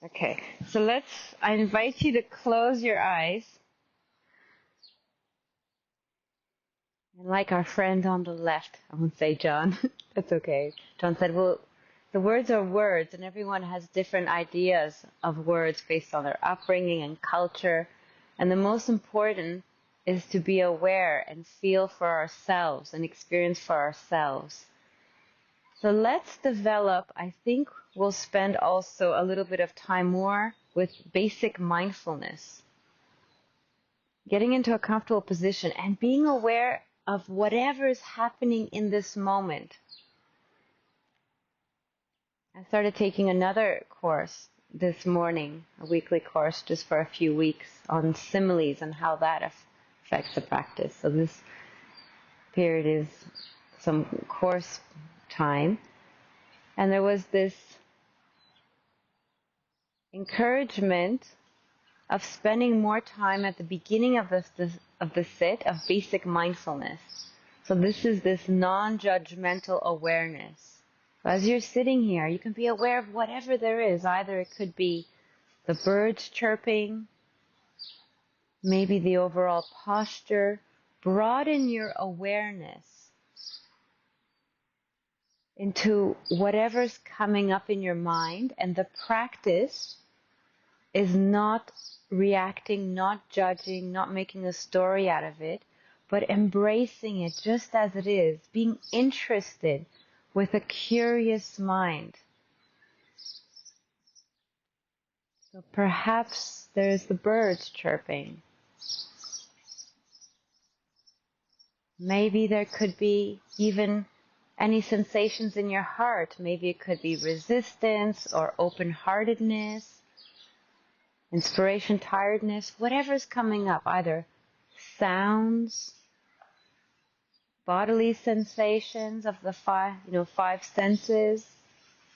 Okay, so I invite you to close your eyes. And like our friend on the left, I won't say John, that's okay. John said, well, the words are words, and everyone has different ideas of words based on their upbringing and culture. And the most important is to be aware and feel for ourselves and experience for ourselves. So let's develop, I think we'll spend also a little bit of time more with basic mindfulness. Getting into a comfortable position and being aware of whatever is happening in this moment. I started taking another course this morning, a weekly course just for a few weeks on similes and how that affects the practice. So this period is some course time. And there was this encouragement of spending more time at the beginning of the sit of basic mindfulness. So this is this non-judgmental awareness. So as you're sitting here, you can be aware of whatever there is. Either it could be the birds chirping, maybe the overall posture. Broaden your awareness into whatever's coming up in your mind, and the practice is not reacting, not judging, not making a story out of it, but embracing it just as it is, being interested with a curious mind. So perhaps there's the birds chirping. Maybe there could be even any sensations in your heart. Maybe it could be resistance or open-heartedness, inspiration, tiredness, whatever's coming up, either sounds, bodily sensations of the five senses.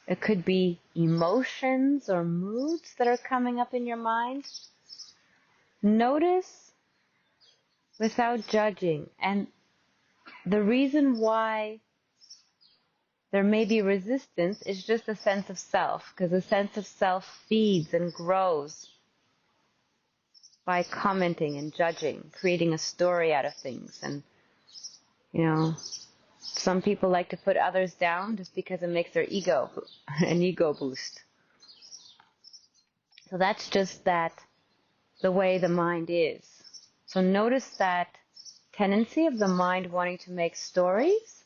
It could be emotions or moods that are coming up in your mind. Notice without judging. And the reason why there may be resistance is just a sense of self, because a sense of self feeds and grows by commenting and judging, creating a story out of things. And, some people like to put others down just because it makes their ego, an ego boost. So that's just the way the mind is. So notice that tendency of the mind wanting to make stories.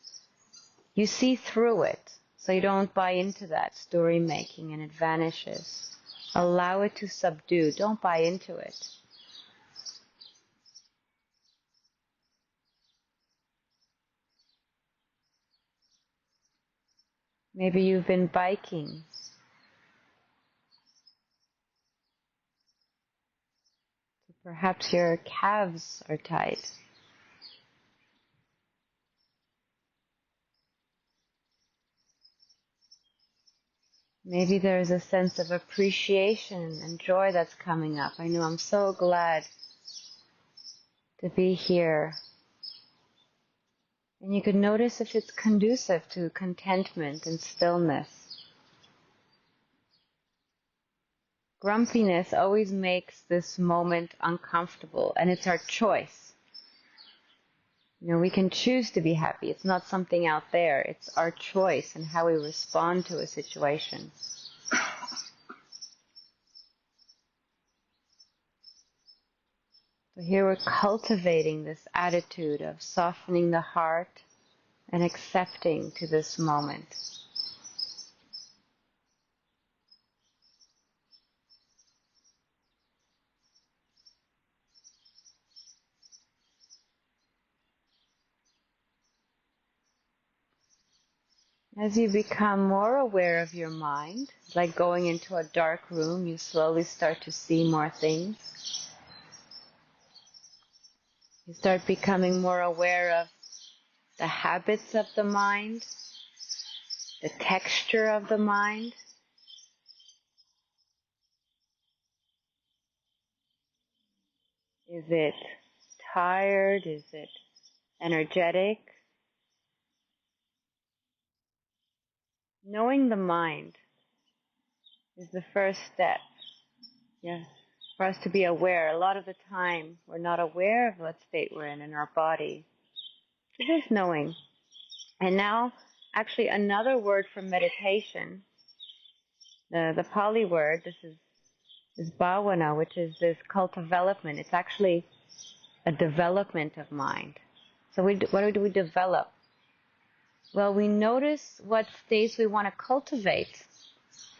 You see through it, so you don't buy into that story making and it vanishes. Allow it to subdue. Don't buy into it. Maybe you've been biking. Perhaps your calves are tight. Maybe there's a sense of appreciation and joy that's coming up. I know, I'm so glad to be here. And you can notice if it's conducive to contentment and stillness. Grumpiness always makes this moment uncomfortable, and it's our choice. We can choose to be happy. It's not something out there. It's our choice and how we respond to a situation. So here we're cultivating this attitude of softening the heart and accepting to this moment. As you become more aware of your mind, like going into a dark room, you slowly start to see more things. You start becoming more aware of the habits of the mind, the texture of the mind. Is it tired? Is it energetic? Knowing the mind is the first step. Yeah, for us to be aware. A lot of the time, we're not aware of what state we're in our body. So just knowing. And now, actually, another word for meditation, the Pali word, this is bhavana, which is this cultivate. It's actually a development of mind. So what do we develop? Well, we notice what states we want to cultivate.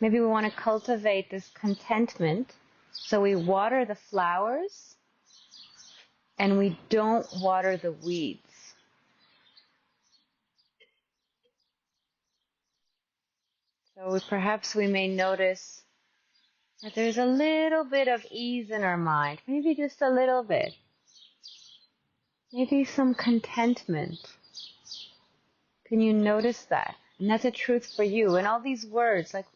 Maybe we want to cultivate this contentment. So we water the flowers and we don't water the weeds. So perhaps we may notice that there's a little bit of ease in our mind, maybe just a little bit. Maybe some contentment. Can you notice that? And that's a truth for you. And all these words, like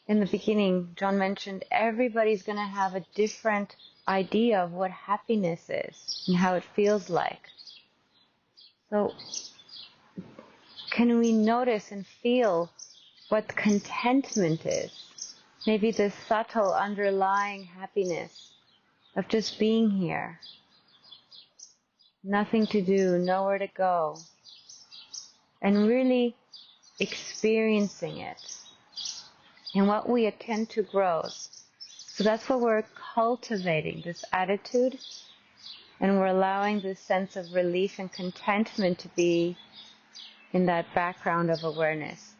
in the beginning, John mentioned, everybody's going to have a different idea of what happiness is and how it feels like. So can we notice and feel what contentment is? Maybe this subtle underlying happiness of just being here. Nothing to do, nowhere to go. And really experiencing it. And what we attend to grows. So that's what we're cultivating, this attitude. And we're allowing this sense of relief and contentment to be in that background of awareness.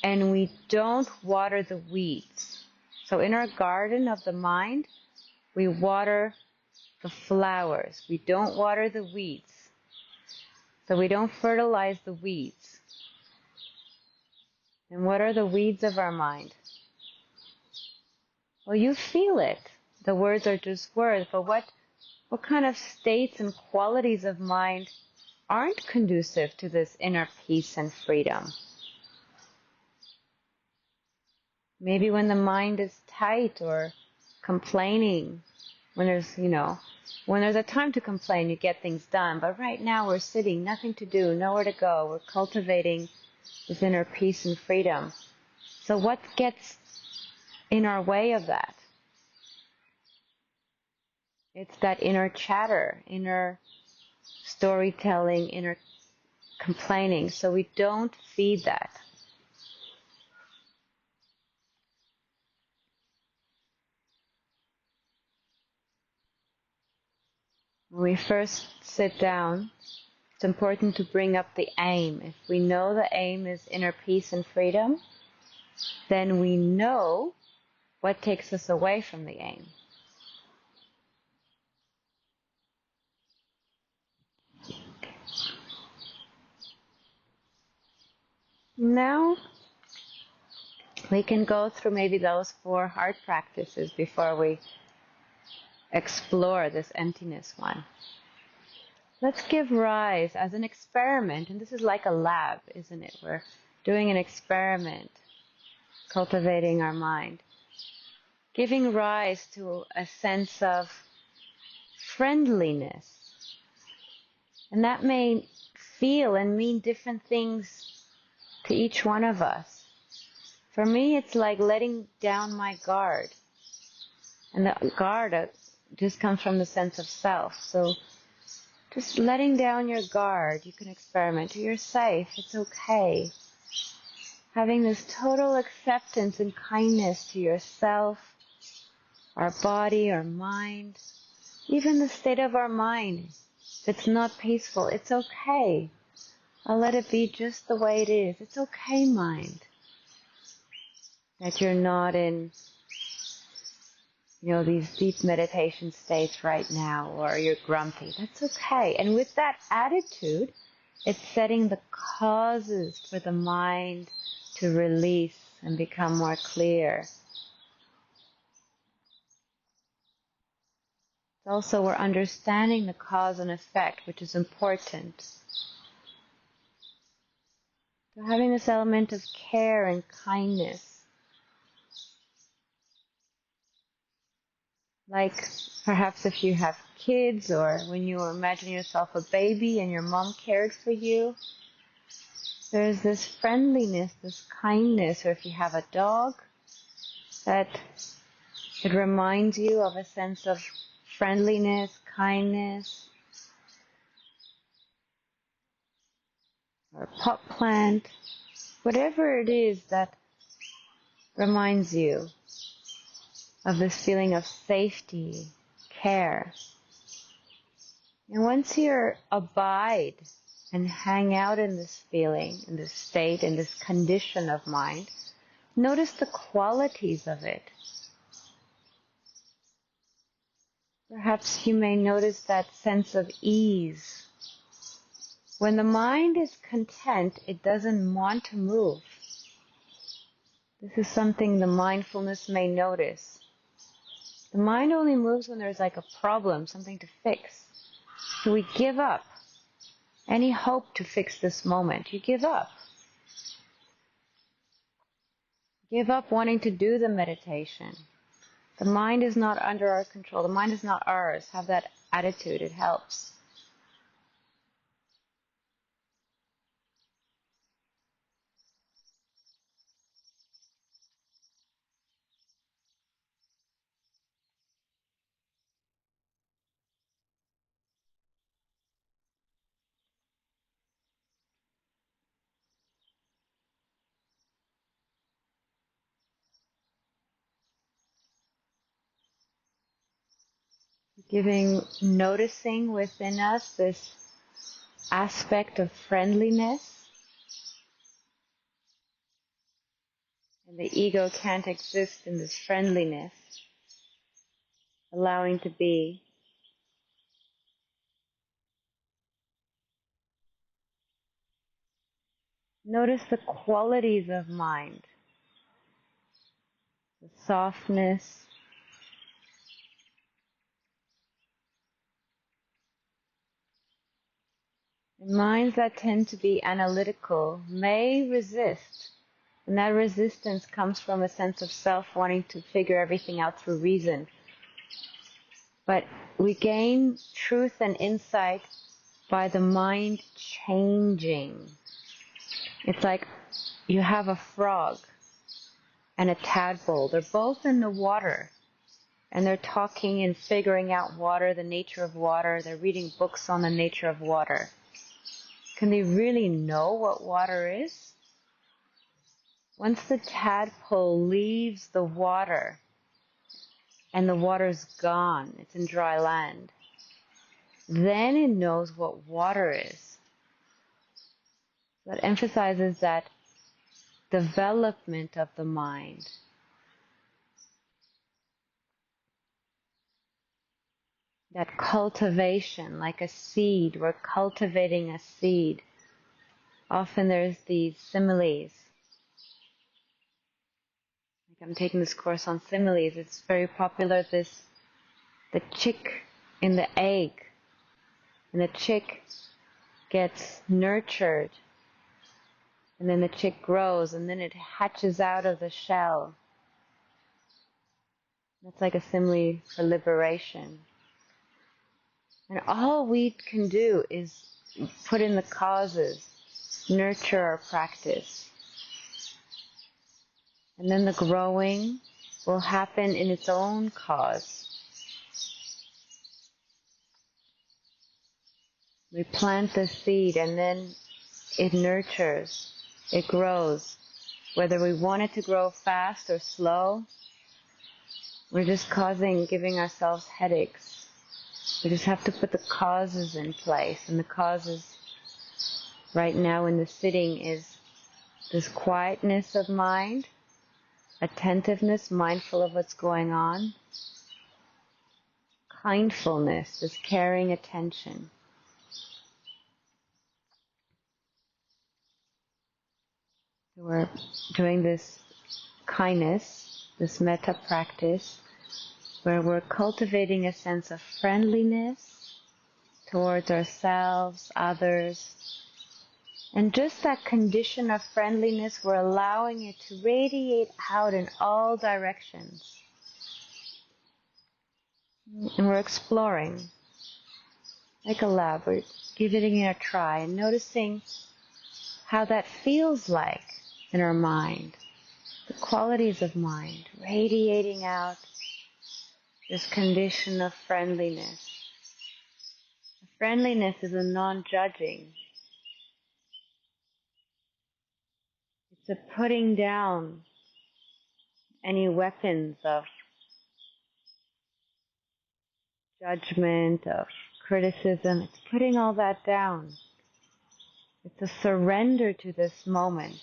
And we don't water the weeds. So in our garden of the mind, we water the flowers. We don't water the weeds. So we don't fertilize the weeds. And what are the weeds of our mind? Well, you feel it. The words are just words, but what kind of states and qualities of mind aren't conducive to this inner peace and freedom? Maybe when the mind is tight or complaining, when there's a time to complain, you get things done. But right now we're sitting, nothing to do, nowhere to go. We're cultivating this inner peace and freedom. So what gets in our way of that? It's that inner chatter, inner storytelling, inner complaining. So we don't feed that. When we first sit down, it's important to bring up the aim. If we know the aim is inner peace and freedom, then we know what takes us away from the aim. Now, we can go through maybe those 4 heart practices before we explore this emptiness one. Let's give rise as an experiment, and this is like a lab, isn't it? We're doing an experiment, cultivating our mind, giving rise to a sense of friendliness. And that may feel and mean different things to each one of us. For me, it's like letting down my guard. And the guard just comes from the sense of self. So just letting down your guard, you can experiment. You're safe, it's okay. Having this total acceptance and kindness to yourself, our body, our mind, even the state of our mind. If it's not peaceful, it's okay. I'll let it be just the way it is. It's okay, mind, that you're not in these deep meditation states right now, or you're grumpy. That's okay. And with that attitude, it's setting the causes for the mind to release and become more clear. Also, we're understanding the cause and effect, which is important. So having this element of care and kindness. Like perhaps if you have kids, or when you imagine yourself a baby and your mom cared for you, there's this friendliness, this kindness. Or if you have a dog, that it reminds you of a sense of friendliness, kindness, or a pot plant, whatever it is that reminds you of this feeling of safety, care. And once you abide and hang out in this feeling, in this state, in this condition of mind, notice the qualities of it. Perhaps you may notice that sense of ease. When the mind is content, it doesn't want to move. This is something the mindfulness may notice. The mind only moves when there's like a problem, something to fix. So we give up any hope to fix this moment. You give up. Give up wanting to do the meditation. The mind is not under our control. The mind is not ours. Have that attitude. It helps. Noticing within us this aspect of friendliness. And the ego can't exist in this friendliness, allowing to be. Notice the qualities of mind, the softness, and minds that tend to be analytical may resist. And that resistance comes from a sense of self wanting to figure everything out through reason. But we gain truth and insight by the mind changing. It's like you have a frog and a tadpole. They're both in the water. And they're talking and figuring out water, the nature of water. They're reading books on the nature of water. Can they really know what water is? Once the tadpole leaves the water and the water's gone, it's in dry land, then it knows what water is. That emphasizes that development of the mind. That cultivation, like a seed, we're cultivating a seed. Often there's these similes. I'm taking this course on similes. It's very popular, the chick in the egg. And the chick gets nurtured. And then the chick grows, and then it hatches out of the shell. That's like a simile for liberation. And all we can do is put in the causes, nurture our practice. And then the growing will happen in its own cause. We plant the seed and then it nurtures, it grows. Whether we want it to grow fast or slow, we're just giving ourselves headaches. We just have to put the causes in place. And the causes right now in the sitting is this quietness of mind, attentiveness, mindful of what's going on, kindfulness, this caring attention. So we're doing this kindness, this metta practice, where we're cultivating a sense of friendliness towards ourselves, others, and just that condition of friendliness, we're allowing it to radiate out in all directions. And we're exploring, like a lab, we're giving it a try and noticing how that feels like in our mind. the qualities of mind, radiating out this condition of friendliness. Friendliness is a non-judging. It's a putting down any weapons of judgment, of criticism. It's putting all that down. It's a surrender to this moment.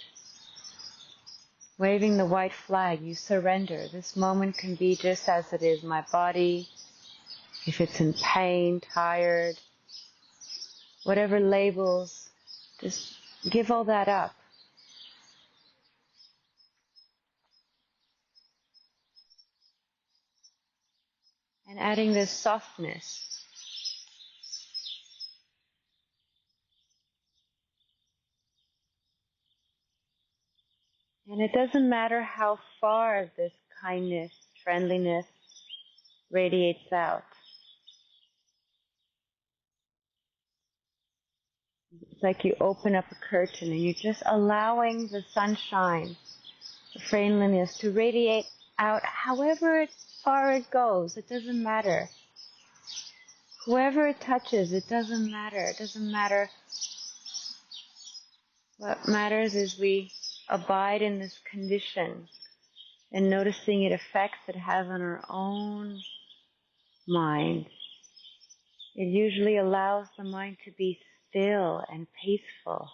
Waving the white flag, you surrender. This moment can be just as it is. My body, if it's in pain, tired, whatever labels, just give all that up. And adding this softness. And it doesn't matter how far this kindness, friendliness radiates out. It's like you open up a curtain and you're just allowing the sunshine, the friendliness to radiate out however far it goes. It doesn't matter. Whoever it touches, it doesn't matter. It doesn't matter. What matters is we abide in this condition and noticing it effects it has on our own mind. It usually allows the mind to be still and peaceful.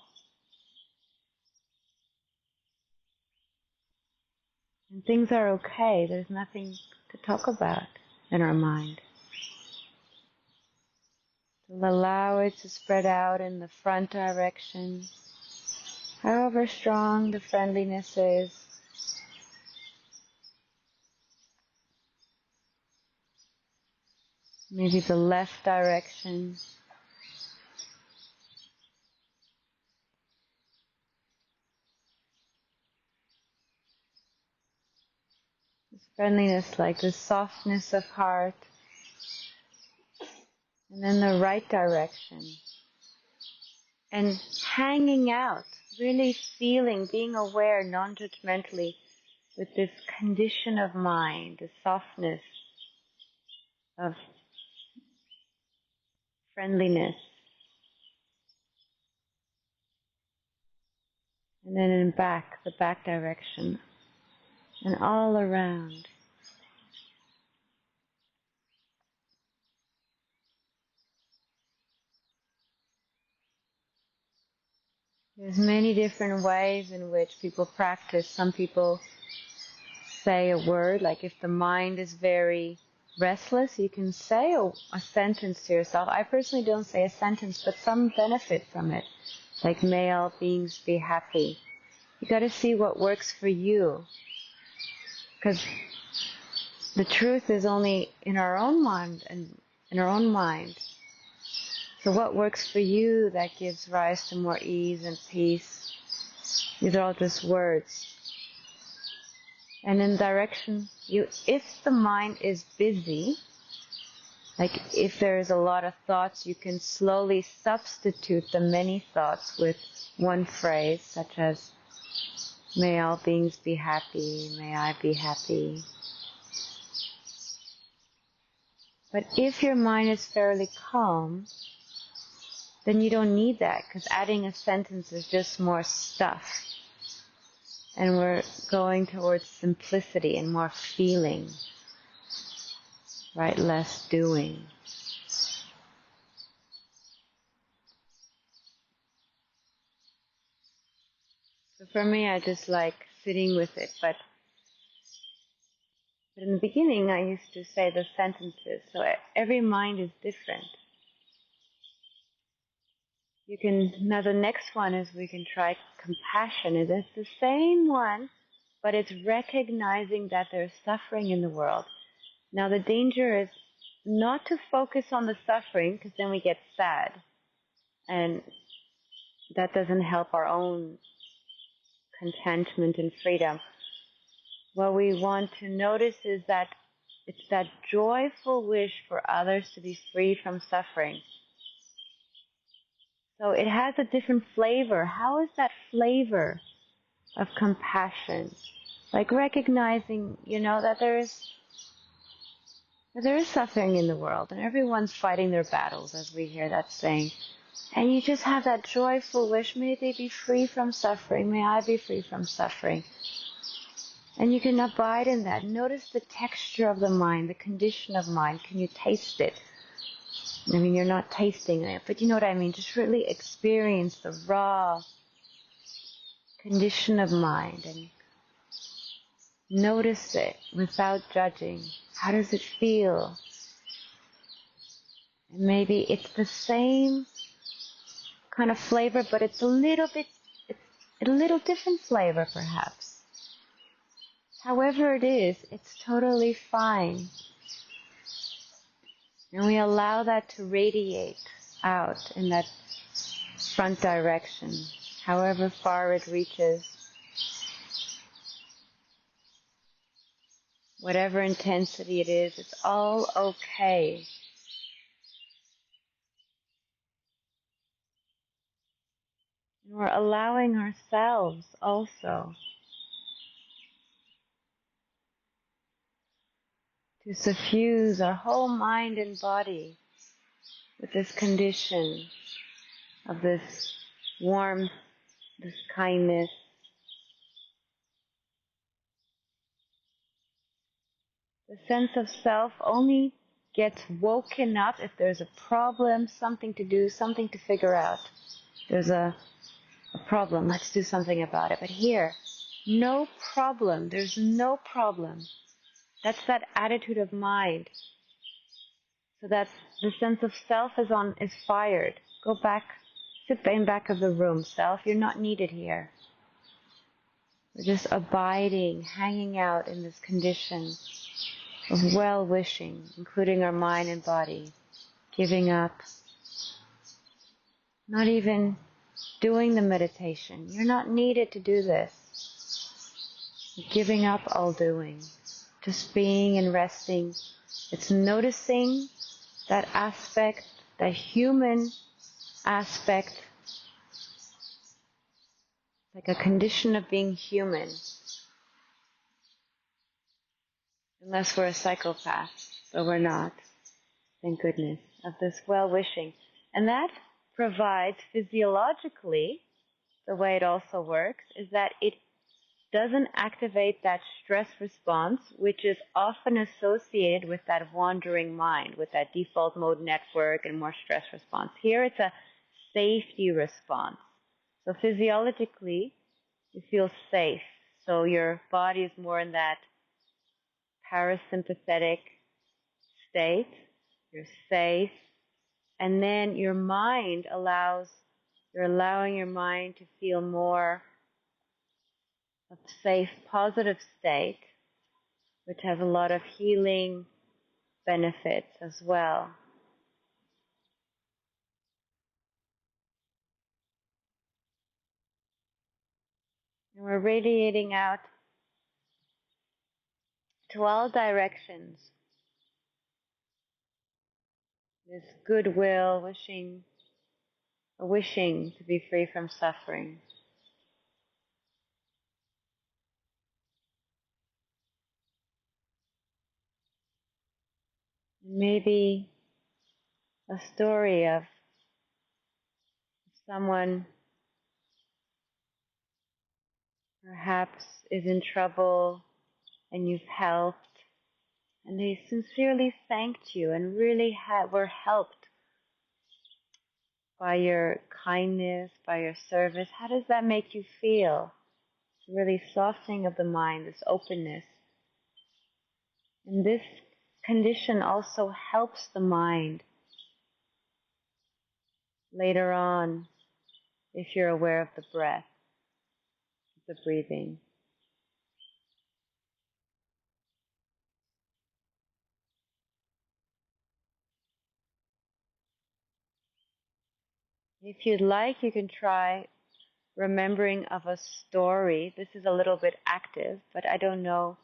And things are okay. There's nothing to talk about in our mind. So allow it to spread out in the front direction. However strong the friendliness is. Maybe the left direction. This friendliness, like the softness of heart. And then the right direction. And hanging out, really feeling, being aware non-judgmentally with this condition of mind, the softness of friendliness. And then in back, the back direction. And all around. There's many different ways in which people practice. Some people say a word, like if the mind is very restless, you can say a sentence to yourself. I personally don't say a sentence, but some benefit from it. Like, may all beings be happy. You got to see what works for you. Because the truth is only in our own mind and in our own mind. So what works for you that gives rise to more ease and peace? These are all just words. And in direction, if the mind is busy, like if there is a lot of thoughts, you can slowly substitute the many thoughts with one phrase, such as, may all beings be happy, may I be happy. But if your mind is fairly calm, then you don't need that, because adding a sentence is just more stuff. And we're going towards simplicity and more feeling, right? Less doing. So for me, I just like sitting with it. But in the beginning, I used to say the sentences. So every mind is different. Now the next one is we can try compassion. It's the same one, but it's recognizing that there's suffering in the world. Now the danger is not to focus on the suffering, because then we get sad. And that doesn't help our own contentment and freedom. What we want to notice is that it's that joyful wish for others to be free from suffering. So it has a different flavor. How is that flavor of compassion? Like recognizing, that there is suffering in the world, and everyone's fighting their battles, as we hear that saying. And you just have that joyful wish, may they be free from suffering, may I be free from suffering. And you can abide in that. Notice the texture of the mind, the condition of mind. Can you taste it? I mean, you're not tasting it, but you know what I mean. Just really experience the raw condition of mind and notice it without judging. How does it feel? And maybe it's the same kind of flavor, but it's a little different flavor perhaps. However it is, it's totally fine. And we allow that to radiate out in that front direction, however far it reaches. Whatever intensity it is, it's all okay. And we're allowing ourselves also to suffuse our whole mind and body with this condition of this warmth, this kindness. The sense of self only gets woken up if there's a problem, something to do, something to figure out. There's a problem, let's do something about it. But here, no problem, there's no problem. That's that attitude of mind. So that the sense of self is fired. Go back, sit in back of the room, self, you're not needed here. We're just abiding, hanging out in this condition of well-wishing, including our mind and body, giving up, not even doing the meditation. You're not needed to do this. Giving up all doing, just being and resting. It's noticing that aspect, that human aspect, like a condition of being human. Unless we're a psychopath, but we're not, thank goodness, of this well-wishing. And that provides physiologically, the way it also works, is that it doesn't activate that stress response, which is often associated with that wandering mind, with that default mode network and more stress response. Here it's a safety response. So physiologically, you feel safe. So your body is more in that parasympathetic state. You're safe. And then your mind you're allowing your mind to feel more of safe, positive state, which has a lot of healing benefits as well. And we're radiating out to all directions. This goodwill, wishing to be free from suffering. Maybe a story of someone perhaps is in trouble and you've helped, and they sincerely thanked you and really were helped by your kindness, by your service. How does that make you feel? It's really softening of the mind, this openness. And this condition also helps the mind later on if you're aware of the breath, the breathing. If you'd like, you can try remembering of a story. This is a little bit active, but I don't know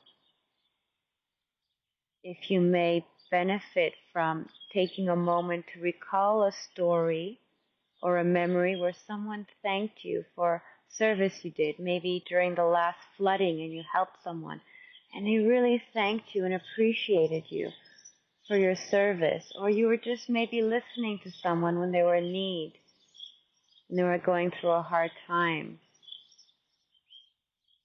if you may benefit from taking a moment to recall a story or a memory where someone thanked you for service you did, maybe during the last flooding and you helped someone, and they really thanked you and appreciated you for your service, or you were just maybe listening to someone when they were in need and they were going through a hard time.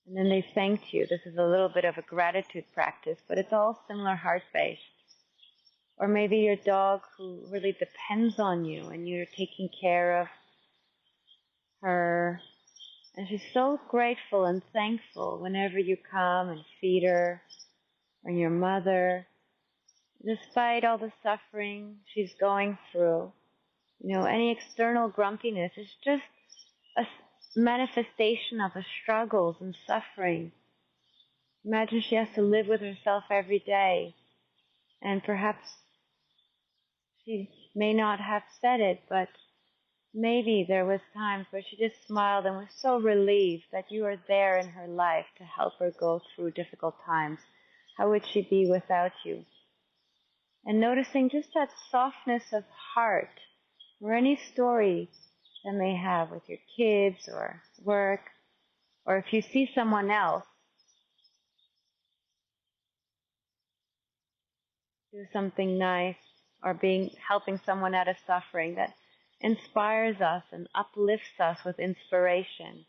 And then they thanked you. This is a little bit of a gratitude practice, but it's all similar heart-based. Or maybe your dog who really depends on you and you're taking care of her. And she's so grateful and thankful whenever you come and feed her, or your mother, despite all the suffering she's going through. Any external grumpiness is just a manifestation of the struggles and suffering. Imagine she has to live with herself every day, and perhaps she may not have said it, but maybe there was times where she just smiled and was so relieved that you were there in her life to help her go through difficult times. How would she be without you? And noticing just that softness of heart, or any story that may have with your kids or work, or if you see someone else do something nice, or helping someone out of suffering that inspires us and uplifts us with inspiration.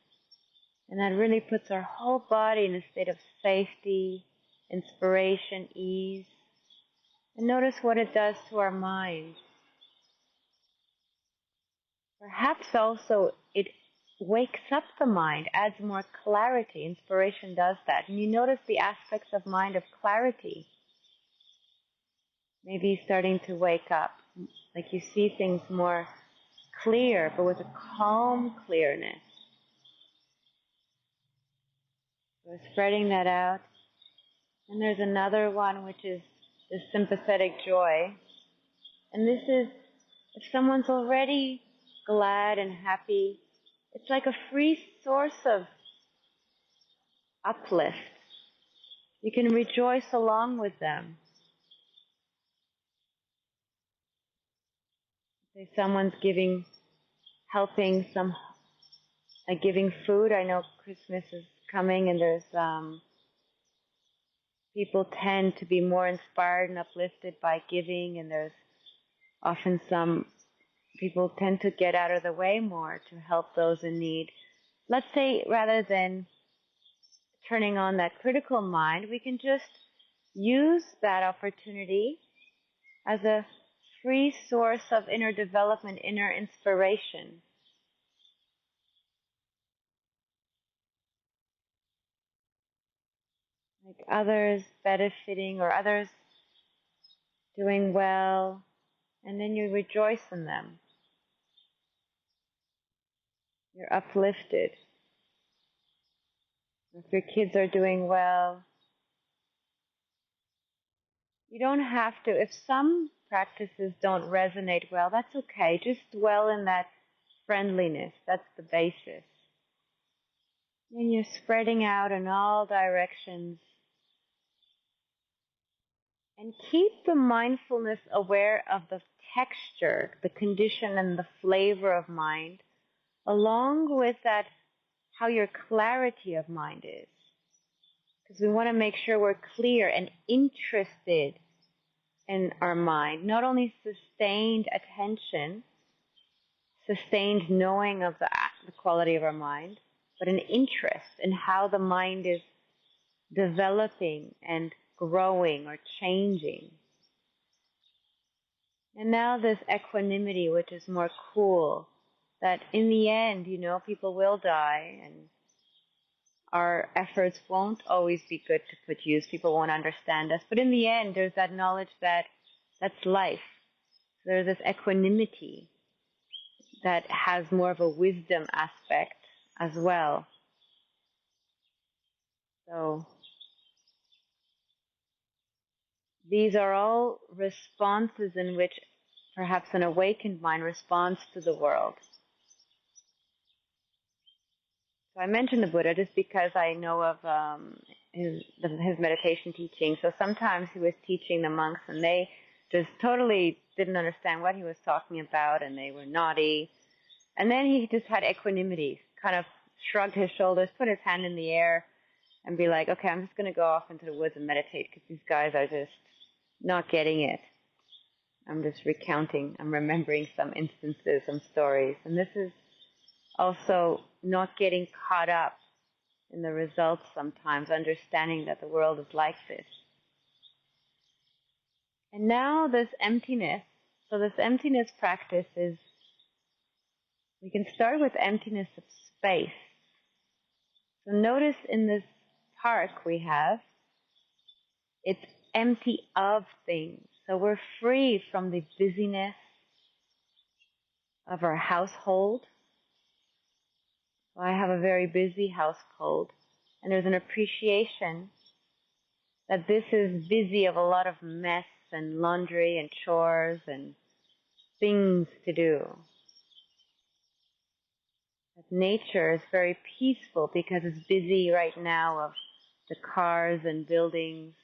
And that really puts our whole body in a state of safety, inspiration, ease. And notice what it does to our mind. Perhaps also it wakes up the mind, adds more clarity. Inspiration does that. And you notice the aspects of mind of clarity. Maybe starting to wake up, like you see things more clear, but with a calm clearness. So spreading that out. And there's another one which is the sympathetic joy. And this is, if someone's already glad and happy, it's like a free source of uplift. You can rejoice along with them. Say someone's helping giving food. I know Christmas is coming, and there's people tend to be more inspired and uplifted by giving, and there's often some people tend to get out of the way more to help those in need. Let's say rather than turning on that critical mind, we can just use that opportunity as a free source of inner development, inner inspiration. Like others benefiting or others doing well, and then you rejoice in them. You're uplifted. If your kids are doing well, you don't have to. If some practices don't resonate well, that's okay. Just dwell in that friendliness. That's the basis. And you're spreading out in all directions. And keep the mindfulness aware of the texture, the condition, and the flavor of mind, along with that, how your clarity of mind is. Because we want to make sure we're clear and interested in our mind. Not only sustained attention, sustained knowing of the quality of our mind, but an interest in how the mind is developing and growing or changing. And now this equanimity, which is more cool, that in the end, people will die and our efforts won't always be good to put use. People won't understand us. But in the end, there's that knowledge that that's life. There's this equanimity that has more of a wisdom aspect as well. So these are all responses in which perhaps an awakened mind responds to the world. So I mentioned the Buddha just because I know of his meditation teaching. So sometimes he was teaching the monks and they just totally didn't understand what he was talking about and they were naughty. And then he just had equanimity, kind of shrugged his shoulders, put his hand in the air, and be like, okay, I'm just going to go off into the woods and meditate because these guys are just not getting it. I'm just recounting, I'm remembering some instances, some stories. And this is also not getting caught up in the results sometimes, understanding that the world is like this. And now this emptiness. So this emptiness practice is, we can start with emptiness of space. So notice in this park we have, it's empty of things. So we're free from the busyness of our household. So I have a very busy household, and there's an appreciation that this is busy of a lot of mess and laundry and chores and things to do. That nature is very peaceful because it's busy right now of the cars and buildings.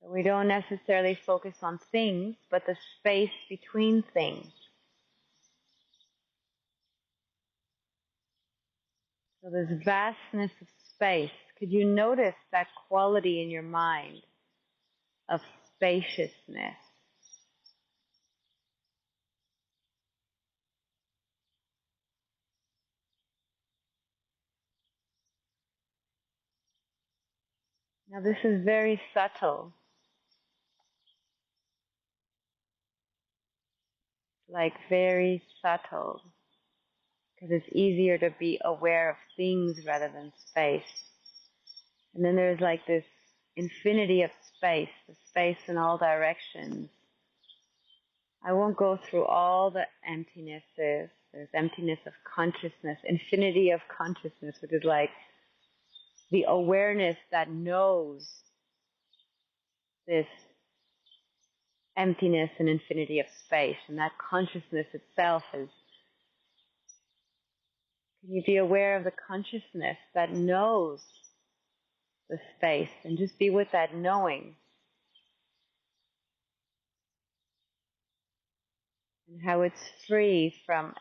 So we don't necessarily focus on things, but the space between things. So this vastness of space, could you notice that quality in your mind of spaciousness? Now this is very subtle, like very subtle, because it's easier to be aware of things rather than space. And then there's like this infinity of space, the space in all directions. I won't go through all the emptinesses. There's emptiness of consciousness, infinity of consciousness, which is like the awareness that knows this emptiness and infinity of space. And that consciousness itself is, can you be aware of the consciousness that knows the space and just be with that knowing? And how it's free from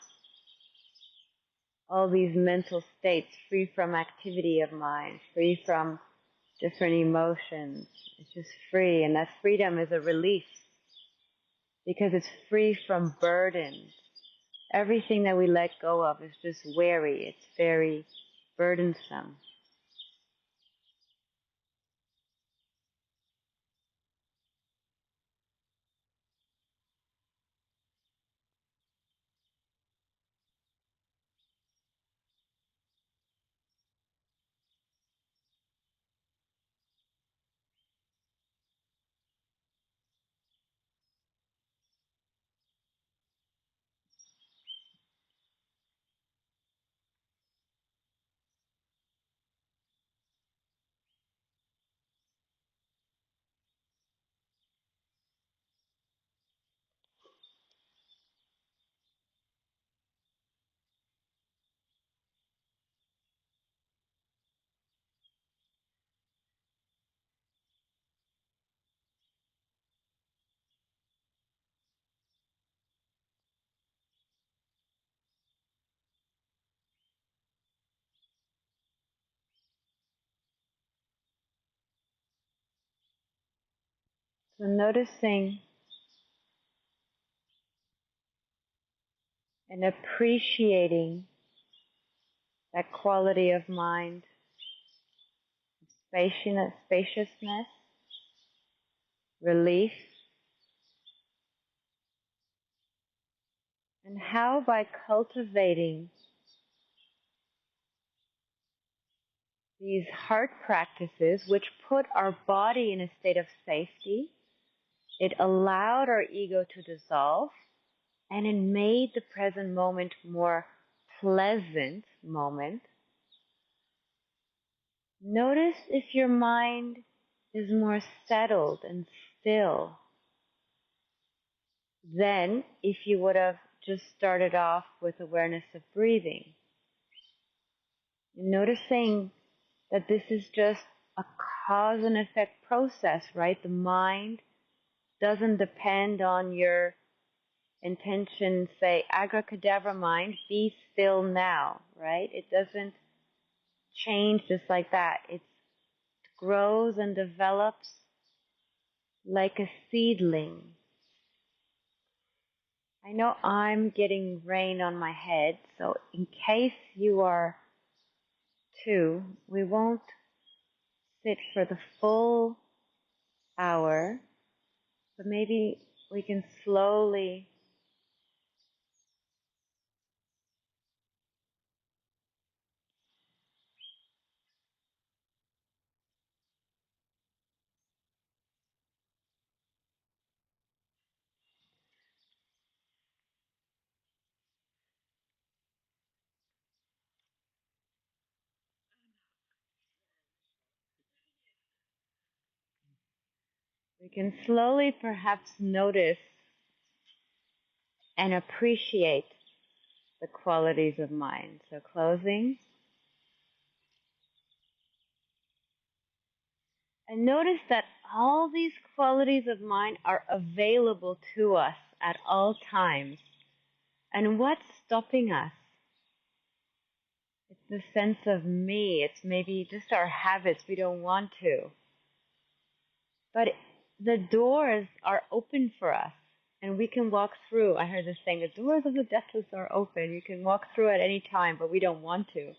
all these mental states, free from activity of mind, free from different emotions. It's just free, and that freedom is a relief because it's free from burdens. Everything that we let go of is just weary. It's very burdensome. So noticing and appreciating that quality of mind, spaciousness, relief, and how by cultivating these heart practices, which put our body in a state of safety, it allowed our ego to dissolve, and it made the present moment more pleasant moment. Notice if your mind is more settled and still than if you would have just started off with awareness of breathing. And noticing that this is just a cause and effect process, right? The mind doesn't depend on your intention say, abracadabra mind, be still now, right? It doesn't change just like that. It grows and develops like a seedling. I know I'm getting rain on my head, so in case you are too, we won't sit for the full hour, but maybe we can slowly perhaps notice and appreciate the qualities of mind. So closing. And notice that all these qualities of mind are available to us at all times. And what's stopping us? It's the sense of me. It's maybe just our habits. We don't want to. But the doors are open for us. And we can walk through. I heard this saying, the doors of the deathless are open. You can walk through at any time, but we don't want to.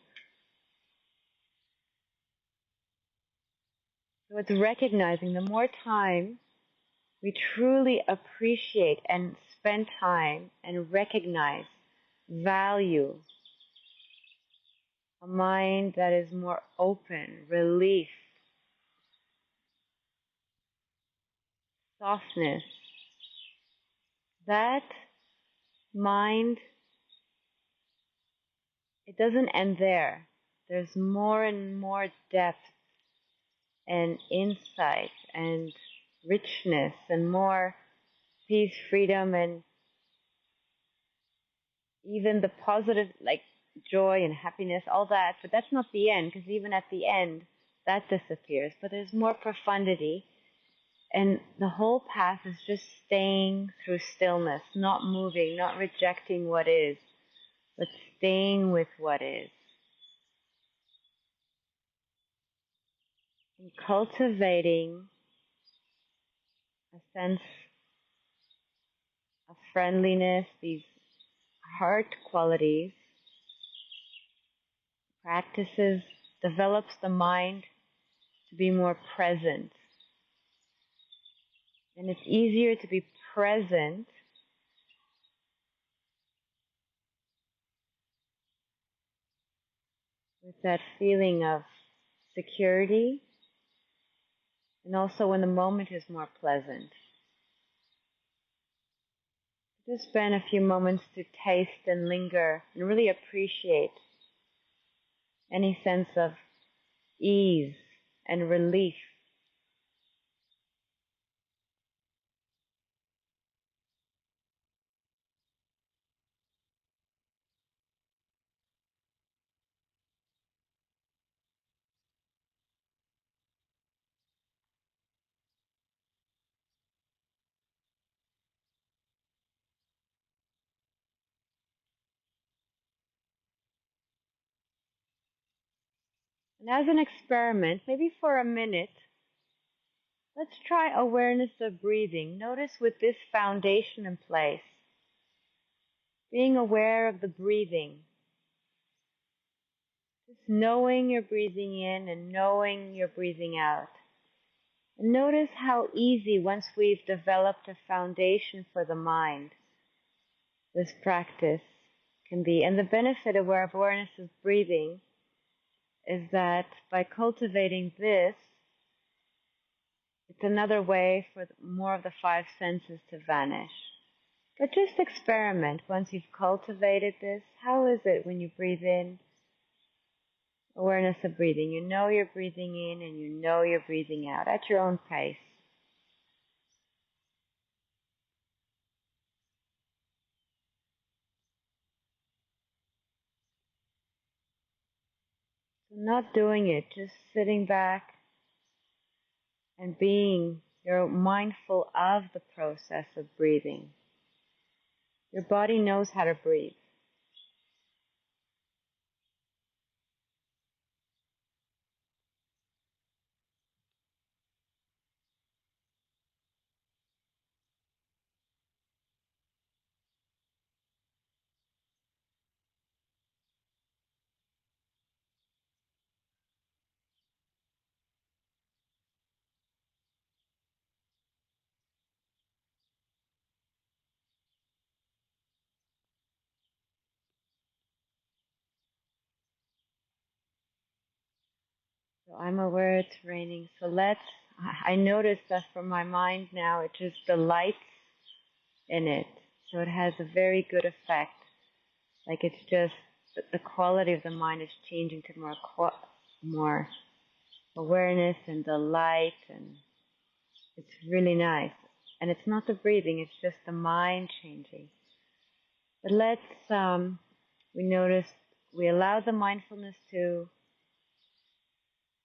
So it's recognizing the more time we truly appreciate and spend time and recognize, value a mind that is more open, relief, softness. That mind, it doesn't end there. There's more and more depth and insight and richness and more peace, freedom, and even the positive, like joy and happiness, all that. But that's not the end, because even at the end, that disappears. But there's more profundity. And the whole path is just staying through stillness, not moving, not rejecting what is, but staying with what is. And cultivating a sense of friendliness, these heart qualities, practices, develops the mind to be more present. And it's easier to be present with that feeling of security, and also when the moment is more pleasant. Just spend a few moments to taste and linger and really appreciate any sense of ease and relief. And as an experiment, maybe for a minute, let's try awareness of breathing. Notice with this foundation in place, being aware of the breathing. Just knowing you're breathing in and knowing you're breathing out. And notice how easy, once we've developed a foundation for the mind, this practice can be. And the benefit of awareness of breathing is that by cultivating this, it's another way for more of the five senses to vanish. But just experiment once you've cultivated this. How is it when you breathe in? Awareness of breathing. You know you're breathing in and you know you're breathing out at your own pace. So not doing it, just sitting back and being, you're mindful of the process of breathing. Your body knows how to breathe. So I'm aware it's raining. So I notice that from my mind now, it just delights in it. So it has a very good effect. Like it's just, the quality of the mind is changing to more awareness and delight, and it's really nice. And it's not the breathing, it's just the mind changing. But we notice, we allow the mindfulness to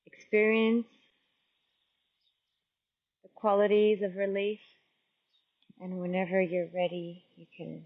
experience the qualities of relief. And whenever you're ready, you can